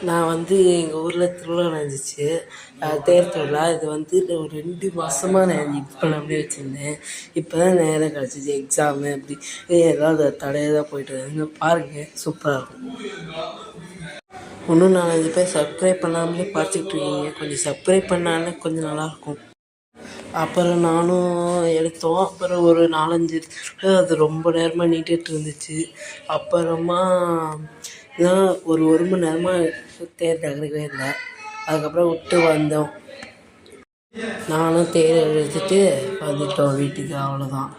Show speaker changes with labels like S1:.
S1: நான் எங்கள் ஊரில் திருவிழா நடந்துச்சு. தேர் திருவிழா. இது ஒரு 2 மாதமா நான் இது பண்ணாமலே வச்சுருந்தேன். இப்போ தான் நேரம் கிடச்சிச்சு. எக்ஸாமு அப்படி ஏதாவது தடையாக தான் போயிட்டு இருக்குதுங்க. பாருங்கள், சூப்பராக இருக்கும். இன்னும் 4-5 பேர் சப்ஸ்கிரைப் பண்ணாமலே பார்த்துட்ருக்கீங்க. கொஞ்சம் சப்ஸ்கிரைப் பண்ணாலே கொஞ்சம் நல்லாயிருக்கும். அப்புறம் நானும் எடுத்தோம். அப்புறம் ஒரு 4-5 அது ரொம்ப நேரமாக நீட்டிகிட்டு இருந்துச்சு. அப்புறமா தான் ஒரு மணி நேரமாக தேர் நகரவே இல்லை. அதுக்கப்புறம் விட்டு வந்தோம். நானும் தேர் எடுத்துகிட்டு வந்துட்டோம் வீட்டுக்கு. அவ்வளோதான்.